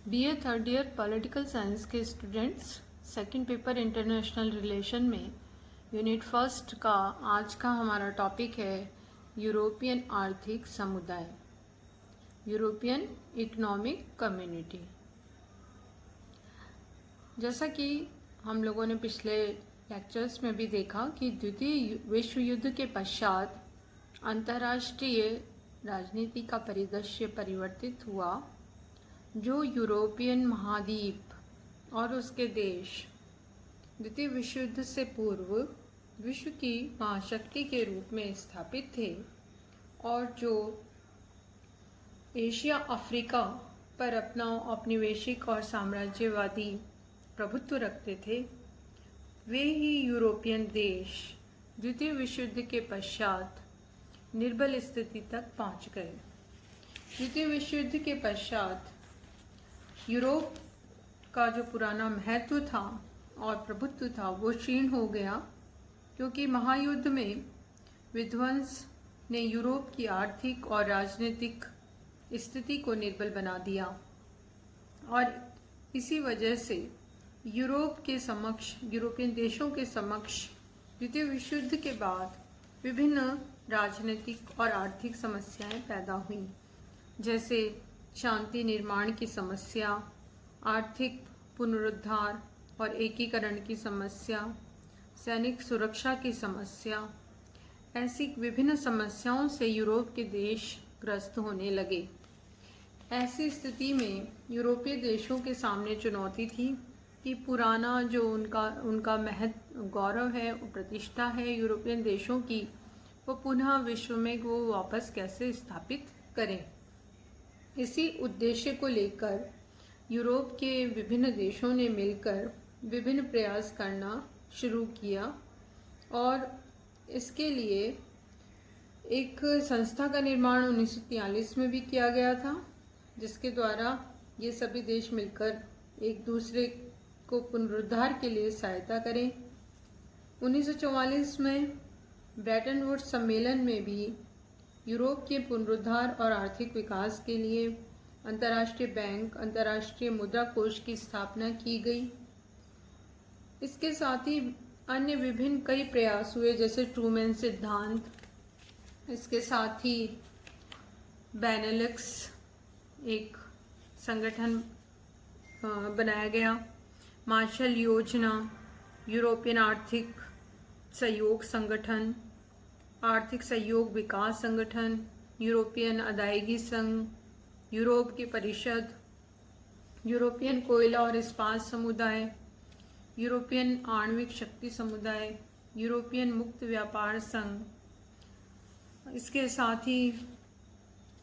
BA third year political science के students second paper international relation में unit first का आज का हमारा टॉपिक है यूरोपियन आर्थिक समुदाय, यूरोपियन इकोनॉमिक कम्युनिटी। जैसा कि हम लोगों ने पिछले लेक्चर्स में भी देखा कि द्वितीय विश्व युद्ध के पश्चात अंतर्राष्ट्रीय राजनीति का परिदृश्य परिवर्तित हुआ, जो यूरोपियन महाद्वीप और उसके देश द्वितीय विश्व युद्ध से पूर्व विश्व की महाशक्ति के रूप में स्थापित थे और जो एशिया अफ्रीका पर अपना औपनिवेशिक और साम्राज्यवादी प्रभुत्व रखते थे, वे ही यूरोपियन देश द्वितीय विश्व युद्ध के पश्चात निर्बल स्थिति तक पहुंच गए। द्वितीय विश्व युद्ध के पश्चात यूरोप का जो पुराना महत्व था और प्रभुत्व था वो क्षीण हो गया, क्योंकि महायुद्ध में विध्वंस ने यूरोप की आर्थिक और राजनीतिक स्थिति को निर्बल बना दिया और इसी वजह से यूरोपियन देशों के समक्ष द्वितीय विश्व युद्ध के बाद विभिन्न राजनीतिक और आर्थिक समस्याएं पैदा हुईं, जैसे शांति निर्माण की समस्या, आर्थिक पुनरुद्धार और एकीकरण की समस्या, सैनिक सुरक्षा की समस्या। ऐसी विभिन्न समस्याओं से यूरोप के देश ग्रस्त होने लगे। ऐसी स्थिति में यूरोपीय देशों के सामने चुनौती थी कि पुराना जो उनका महत्व गौरव है, प्रतिष्ठा है यूरोपियन देशों की, वो पुनः विश्व में वो वापस कैसे स्थापित करें। इसी उद्देश्य को लेकर यूरोप के विभिन्न देशों ने मिलकर विभिन्न प्रयास करना शुरू किया और इसके लिए एक संस्था का निर्माण 1943 में भी किया गया था, जिसके द्वारा ये सभी देश मिलकर एक दूसरे को पुनरुद्धार के लिए सहायता करें। 1944 में ब्रेटन वुड्स सम्मेलन में भी यूरोप के पुनरुद्धार और आर्थिक विकास के लिए अंतर्राष्ट्रीय बैंक, अंतर्राष्ट्रीय मुद्रा कोष की स्थापना की गई। इसके साथ ही अन्य विभिन्न कई प्रयास हुए, जैसे ट्रूमैन सिद्धांत। इसके साथ ही बेनेलक्स एक संगठन बनाया गया, मार्शल योजना, यूरोपियन आर्थिक सहयोग संगठन, आर्थिक सहयोग विकास संगठन, यूरोपियन अदायगी संघ, यूरोप की परिषद, यूरोपियन कोयला और इस्पात समुदाय, यूरोपियन आणविक शक्ति समुदाय, यूरोपियन मुक्त व्यापार संघ। इसके साथ ही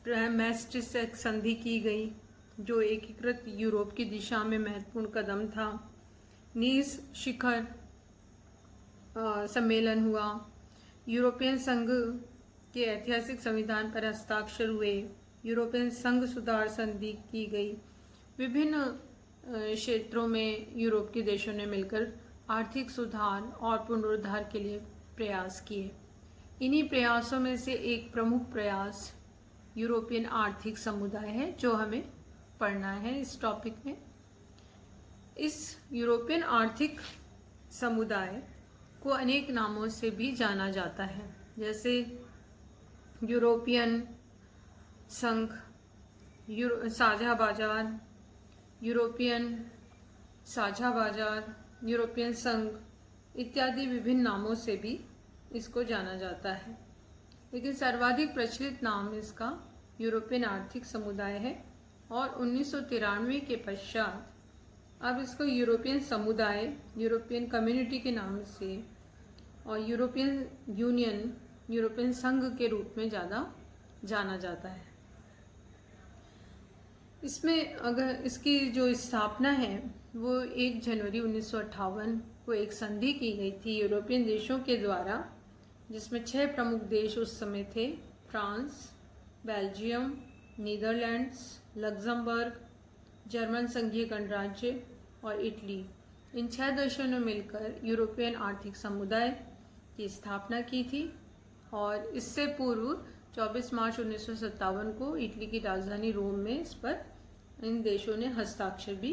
मैस्ट्रिक्ट संधि की गई, जो एकीकृत यूरोप की दिशा में महत्वपूर्ण कदम था। नीस शिखर सम्मेलन हुआ, यूरोपियन संघ के ऐतिहासिक संविधान पर हस्ताक्षर हुए, यूरोपियन संघ सुधार संधि की गई। विभिन्न क्षेत्रों में यूरोप के देशों ने मिलकर आर्थिक सुधार और पुनरुद्धार के लिए प्रयास किए। इन्हीं प्रयासों में से एक प्रमुख प्रयास यूरोपियन आर्थिक समुदाय है, जो हमें पढ़ना है इस टॉपिक में। इस यूरोपियन आर्थिक समुदाय को अनेक नामों से भी जाना जाता है, जैसे यूरोपियन संघ, साझा बाजार, यूरोपियन साझा बाजार, यूरोपियन संघ इत्यादि विभिन्न नामों से भी इसको जाना जाता है, लेकिन सर्वाधिक प्रचलित नाम इसका यूरोपियन आर्थिक समुदाय है। और 1993 के पश्चात अब इसको यूरोपियन समुदाय, यूरोपियन कम्युनिटी के नाम से और यूरोपियन यूनियन, यूरोपियन संघ के रूप में ज़्यादा जाना जाता है। इसमें अगर इसकी जो स्थापना है वो 1 जनवरी 1958 को एक संधि की गई थी यूरोपियन देशों के द्वारा, जिसमें 6 प्रमुख देश उस समय थे: France, Belgium, Netherlands, Luxembourg, German संघीय गणराज्य और इटली। इन 6 देशों ने मिलकर यूरोपियन आर्थिक समुदाय की स्थापना की थी और इससे पूर्व 24 मार्च 1957 को इटली की राजधानी रोम में इस पर इन देशों ने हस्ताक्षर भी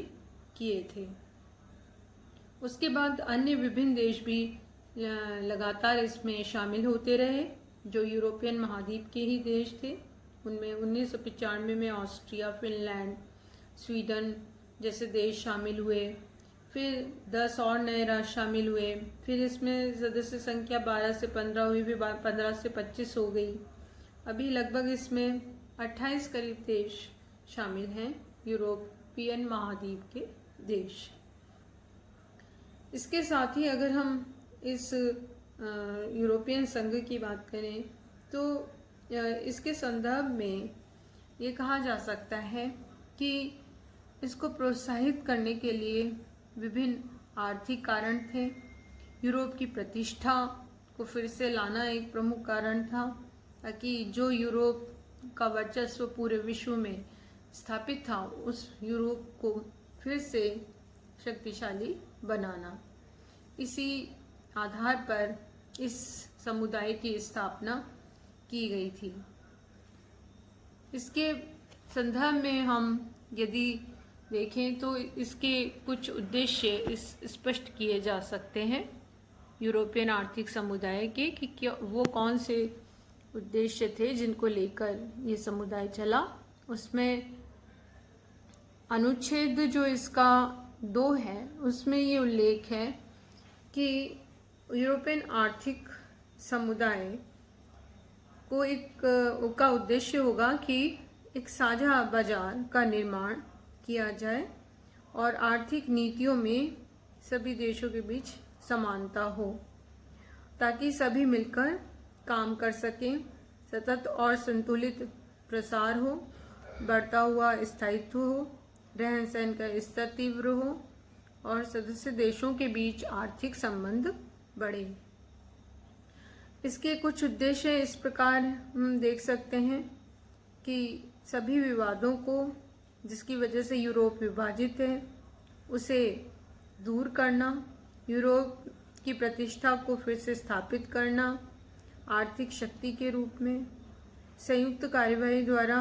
किए थे। उसके बाद अन्य विभिन्न देश भी लगातार इसमें शामिल होते रहे, जो यूरोपियन महाद्वीप के ही देश थे। उनमें 1995 में ऑस्ट्रिया, फिनलैंड, स्वीडन जैसे देश शामिल हुए। फिर 10 और नए राष्ट्र शामिल हुए। फिर इसमें सदस्य संख्या 12 से 15 हुई, फिर 15 से 25 हो गई। अभी लगभग इसमें 28 करीब देश शामिल हैं, यूरोपियन महाद्वीप के देश। इसके साथ ही अगर हम इस यूरोपियन संघ की बात करें तो इसके संदर्भ में ये कहा जा सकता है कि इसको प्रोत्साहित करने के लिए विभिन्न आर्थिक कारण थे। यूरोप की प्रतिष्ठा को फिर से लाना एक प्रमुख कारण था, ताकि जो यूरोप का वर्चस्व पूरे विश्व में स्थापित था, उस यूरोप को फिर से शक्तिशाली बनाना। इसी आधार पर इस समुदाय की स्थापना की गई थी। इसके संदर्भ में हम यदि देखें तो इसके कुछ उद्देश्य स्पष्ट किए जा सकते हैं यूरोपियन आर्थिक समुदाय के, कि क्या वो कौन से उद्देश्य थे जिनको लेकर ये समुदाय चला। उसमें अनुच्छेद जो इसका 2 है, उसमें ये उल्लेख है कि यूरोपियन आर्थिक समुदाय को का उद्देश्य होगा कि एक साझा बाजार का निर्माण किया जाए और आर्थिक नीतियों में सभी देशों के बीच समानता हो, ताकि सभी मिलकर काम कर सकें, सतत और संतुलित प्रसार हो, बढ़ता हुआ स्थायित्व हो, रहन सहन का स्तर तीव्र हो और सदस्य देशों के बीच आर्थिक संबंध बढ़े। इसके कुछ उद्देश्य इस प्रकार हम देख सकते हैं कि सभी विवादों को जिसकी वजह से यूरोप विभाजित है उसे दूर करना, यूरोप की प्रतिष्ठा को फिर से स्थापित करना, आर्थिक शक्ति के रूप में संयुक्त कार्यवाही द्वारा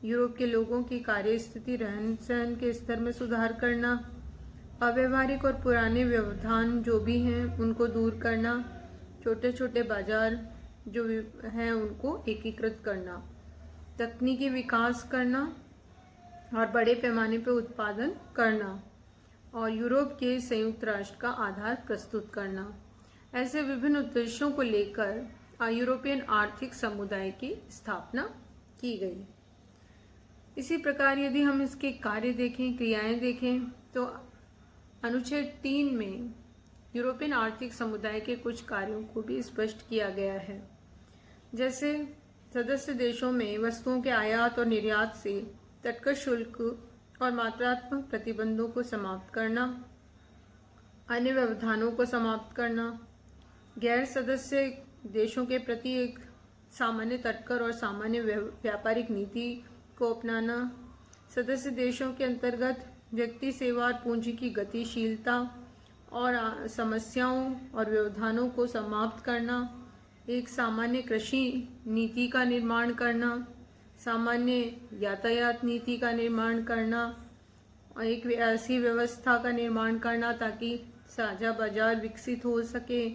यूरोप के लोगों की कार्य स्थिति, रहन सहन के स्तर में सुधार करना, अव्यवहारिक और पुराने व्यवधान जो भी हैं उनको दूर करना, छोटे छोटे बाजार जो हैं उनको एकीकृत करना, तकनीकी विकास करना और बड़े पैमाने पर उत्पादन करना और यूरोप के संयुक्त राष्ट्र का आधार प्रस्तुत करना। ऐसे विभिन्न उद्देश्यों को लेकर यूरोपियन आर्थिक समुदाय की स्थापना की गई। इसी प्रकार यदि हम इसके कार्य देखें, क्रियाएं देखें, तो अनुच्छेद 3 में यूरोपियन आर्थिक समुदाय के कुछ कार्यों को भी स्पष्ट किया गया है, जैसे सदस्य देशों में वस्तुओं के आयात और निर्यात से तटस्थ शुल्क और मात्रात्मक प्रतिबंधों को समाप्त करना, अन्य व्यवधानों को समाप्त करना, गैर सदस्य देशों के प्रति एक सामान्य तटकर और सामान्य व्यापारिक नीति को अपनाना, सदस्य देशों के अंतर्गत व्यक्ति, सेवा और पूंजी की गतिशीलता और समस्याओं और व्यवधानों को समाप्त करना, एक सामान्य कृषि नीति का निर्माण करना, सामान्य यातायात नीति का निर्माण करना और एक ऐसी व्यवस्था का निर्माण करना ताकि साझा बाजार विकसित हो सके,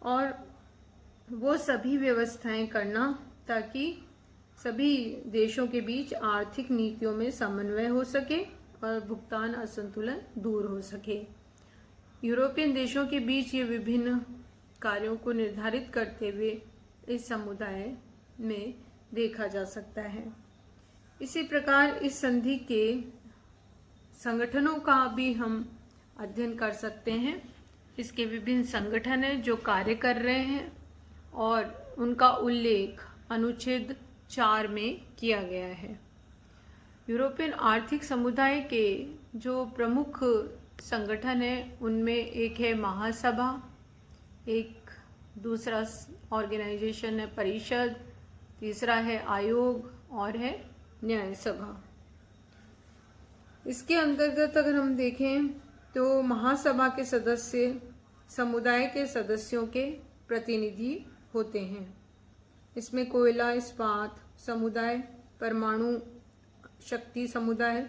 और वो सभी व्यवस्थाएं करना ताकि सभी देशों के बीच आर्थिक नीतियों में समन्वय हो सके और भुगतान असंतुलन दूर हो सके। यूरोपियन देशों के बीच ये विभिन्न कार्यों को निर्धारित करते हुए इस समुदाय में देखा जा सकता है। इसी प्रकार इस संधि के संगठनों का भी हम अध्ययन कर सकते हैं। इसके विभिन्न संगठन हैं जो कार्य कर रहे हैं और उनका उल्लेख अनुच्छेद 4 में किया गया है। यूरोपियन आर्थिक समुदाय के जो प्रमुख संगठन हैं उनमें एक है महासभा, एक दूसरा ऑर्गेनाइजेशन है परिषद, तीसरा है आयोग और है न्याय सभा। इसके अंतर्गत अगर हम देखें तो महासभा के सदस्य समुदाय के सदस्यों के प्रतिनिधि होते हैं। इसमें कोयला इस्पात समुदाय, परमाणु शक्ति समुदाय,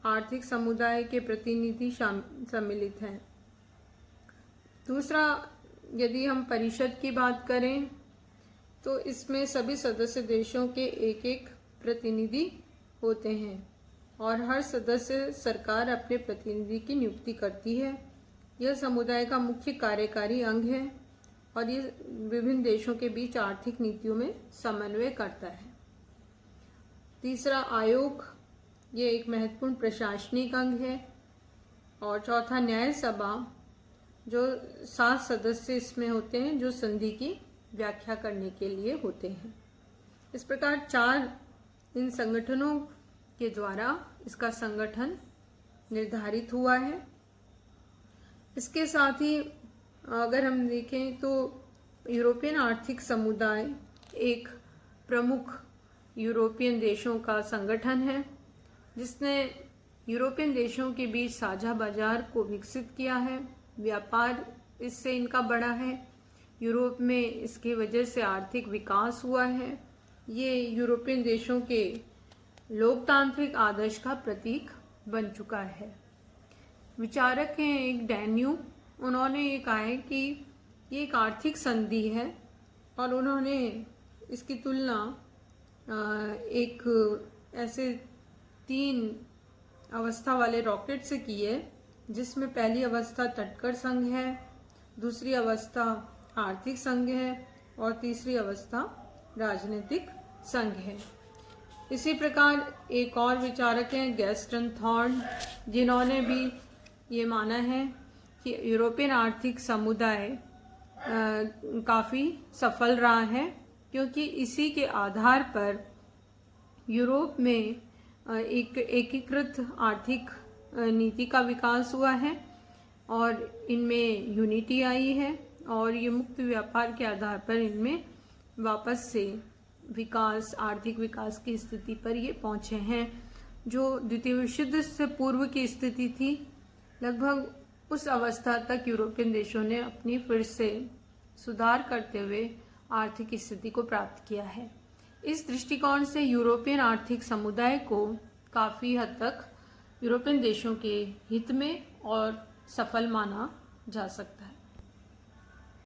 आर्थिक समुदाय के प्रतिनिधि सम्मिलित हैं। दूसरा, यदि हम परिषद की बात करें तो इसमें सभी सदस्य देशों के एक एक प्रतिनिधि होते हैं और हर सदस्य सरकार अपने प्रतिनिधि की नियुक्ति करती है। यह समुदाय का मुख्य कार्यकारी अंग है और ये विभिन्न देशों के बीच आर्थिक नीतियों में समन्वय करता है। तीसरा, आयोग, ये एक महत्वपूर्ण प्रशासनिक अंग है। और चौथा, न्याय सभा, जो 7 सदस्य इसमें होते हैं जो संधि की व्याख्या करने के लिए होते हैं। इस प्रकार 4 इन संगठनों के द्वारा इसका संगठन निर्धारित हुआ है। इसके साथ ही अगर हम देखें तो यूरोपियन आर्थिक समुदाय एक प्रमुख यूरोपियन देशों का संगठन है जिसने यूरोपियन देशों के बीच साझा बाजार को विकसित किया है। व्यापार इससे इनका बढ़ा है। यूरोप में इसकी वजह से आर्थिक विकास हुआ है। ये यूरोपियन देशों के लोकतांत्रिक आदर्श का प्रतीक बन चुका है। विचारक हैं एक डैन्यू, उन्होंने ये कहा है कि ये एक आर्थिक संधि है और उन्होंने इसकी तुलना एक ऐसे 3 अवस्था वाले रॉकेट से की है जिसमें पहली अवस्था तटकर संघ है, दूसरी अवस्था आर्थिक संघ है और तीसरी अवस्था राजनीतिक संघ है। इसी प्रकार एक और विचारक हैं गैस्टन थॉर्न, जिन्होंने भी ये माना है कि यूरोपियन आर्थिक समुदाय काफ़ी सफल रहा है क्योंकि इसी के आधार पर यूरोप में एक एकीकृत आर्थिक नीति का विकास हुआ है और इनमें यूनिटी आई है और ये मुक्त व्यापार के आधार पर इनमें वापस से विकास, आर्थिक विकास की स्थिति पर ये पहुंचे हैं। जो द्वितीय विश्व युद्ध से पूर्व की स्थिति थी, लगभग उस अवस्था तक यूरोपियन देशों ने अपनी फिर से सुधार करते हुए आर्थिक स्थिति को प्राप्त किया है। इस दृष्टिकोण से यूरोपियन आर्थिक समुदाय को काफ़ी हद तक यूरोपियन देशों के हित में और सफल माना जा सकता है।